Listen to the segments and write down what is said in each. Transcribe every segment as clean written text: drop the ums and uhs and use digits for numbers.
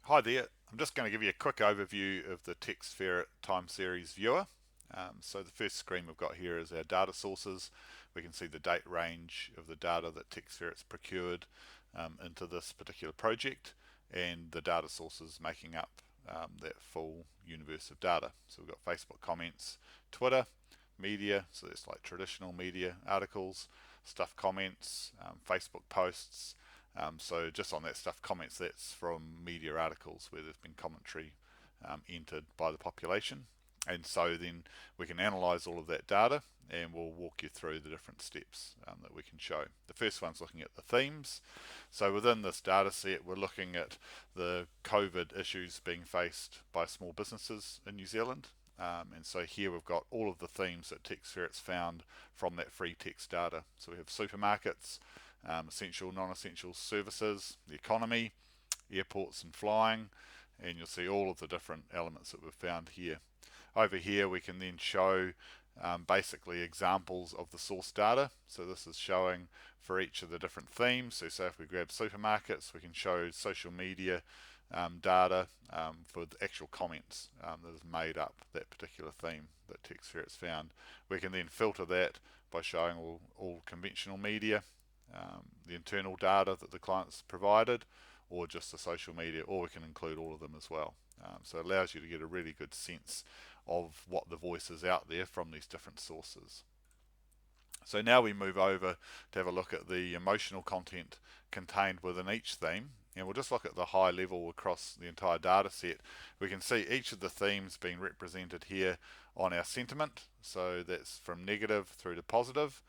Hi there, I'm just going to give you a quick overview of the TextFerret time series viewer. So the first screen we've got here is our data sources. We can see the date range of the data that TextFerret's procured into this particular project and the data sources making up that full universe of data. So we've got Facebook comments, Twitter, media, so that's like traditional media articles, stuff comments, Facebook posts, so just on that stuff comments, that's from media articles where there's been commentary entered by the population. And so then we can analyze all of that data and we'll walk you through the different steps that we can show. The first one's looking at the themes. So within this data set, we're looking at the COVID issues being faced by small businesses in New Zealand. And so here we've got all of the themes that TextFerret's found from that free text data. So we have supermarkets, essential, non-essential services, the economy, airports and flying, and you'll see all of the different elements that we've found here. Over here we can then show basically examples of the source data. So this is showing for each of the different themes. So say if we grab supermarkets, we can show social media data for the actual comments that has made up that particular theme that TextFerret's found. We can then filter that by showing all conventional media, the internal data that the client's provided, or just the social media, or we can include all of them as well. So it allows you to get a really good sense of what the voice is out there from these different sources. So now we move over to have a look at the emotional content contained within each theme, and we'll just look at the high level across the entire data set. We can see each of the themes being represented here on our sentiment, so that's from negative through to positive,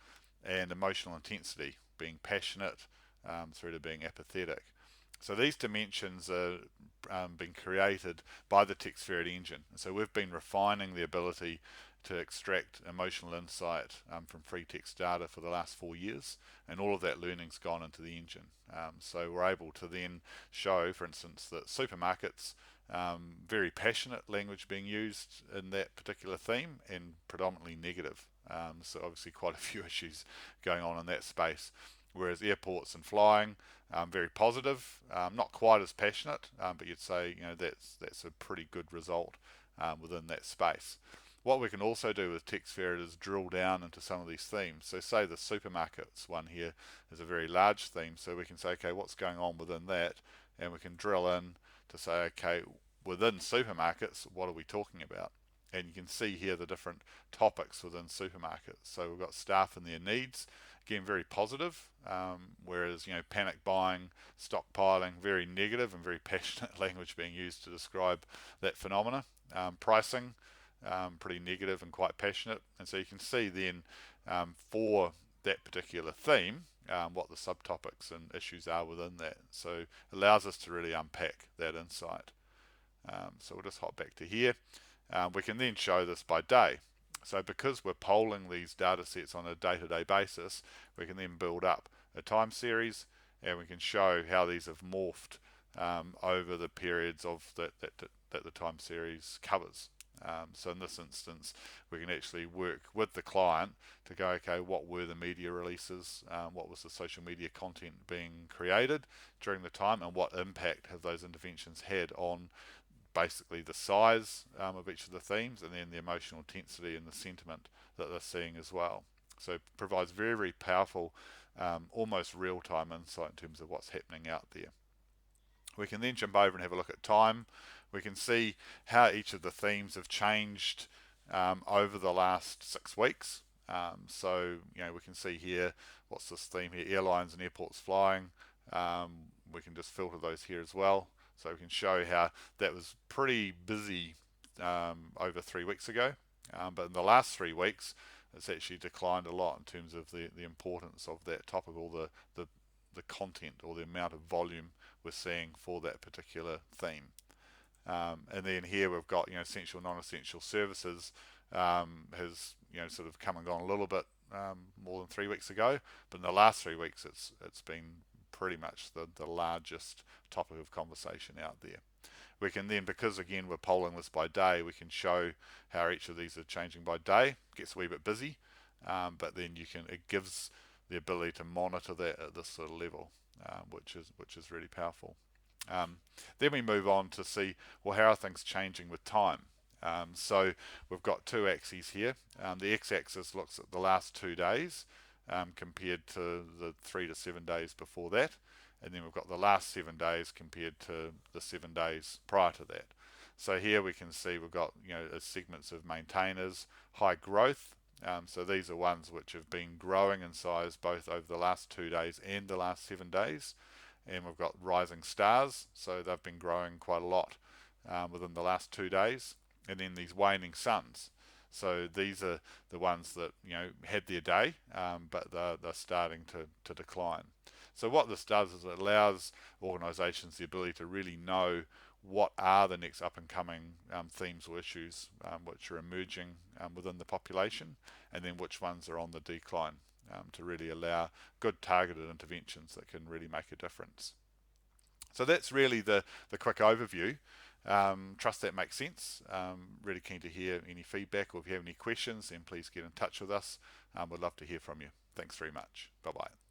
and emotional intensity, being passionate through to being apathetic. So these dimensions are being created by the TextFerret engine. So we've been refining the ability to extract emotional insight from free text data for the last 4 years, and all of that learning's gone into the engine. So we're able to then show, for instance, that supermarkets, very passionate language being used in that particular theme, and predominantly negative. So obviously quite a few issues going on in that space. Whereas airports and flying, very positive, not quite as passionate, but you'd say that's a pretty good result within that space. What we can also do with TextFerret is drill down into some of these themes. So say the supermarkets one here is a very large theme, so we can say, okay, what's going on within that? And we can drill in to say, okay, within supermarkets, what are we talking about? And you can see here the different topics within supermarkets. So we've got staff and their needs, again very positive, whereas panic buying, stockpiling, very negative and very passionate language being used to describe that phenomena. Pricing, pretty negative and quite passionate, and so you can see then for that particular theme what the subtopics and issues are within that. So it allows us to really unpack that insight. So we'll just hop back to here. We can then show this by day. So because we're polling these data sets on a day-to-day basis, we can then build up a time series, and we can show how these have morphed over the periods of that the time series covers. So in this instance, we can actually work with the client to go, okay, what were the media releases? What was the social media content being created during the time, and what impact have those interventions had on basically the size of each of the themes, and then the emotional intensity and the sentiment that they're seeing as well. So it provides very, very powerful, almost real-time insight in terms of what's happening out there. We can then jump over and have a look at time. We can see how each of the themes have changed over the last 6 weeks. So we can see here, what's this theme here, airlines and airports flying. We can just filter those here as well. So we can show how that was pretty busy over 3 weeks ago. But in the last 3 weeks, it's actually declined a lot in terms of the importance of that topic, or the content or the amount of volume we're seeing for that particular theme. And then here we've got essential, non-essential services has sort of come and gone a little bit more than 3 weeks ago, but in the last 3 weeks it's been pretty much the largest topic of conversation out there. We can then, because again we're polling this by day, we can show how each of these are changing by day. It gets a wee bit busy, but then it gives the ability to monitor that at this sort of level, which is really powerful. Um, then we move on to see, well, how are things changing with time? So we've got two axes here. The x-axis looks at the last 2 days compared to the 3 to 7 days before that, and then we've got the last 7 days compared to the 7 days prior to that. So here we can see we've got segments of maintainers, high growth. So these are ones which have been growing in size both over the last 2 days and the last 7 days. And we've got rising stars, so they've been growing quite a lot within the last 2 days. And then these waning suns, so these are the ones that had their day, but they're starting to decline. So what this does is it allows organisations the ability to really know what are the next up and coming themes or issues which are emerging within the population, and then which ones are on the decline, to really allow good targeted interventions that can really make a difference. So that's really the quick overview. Trust that makes sense. Really keen to hear any feedback, or if you have any questions, then please get in touch with us. We'd love to hear from you. Thanks very much. Bye bye.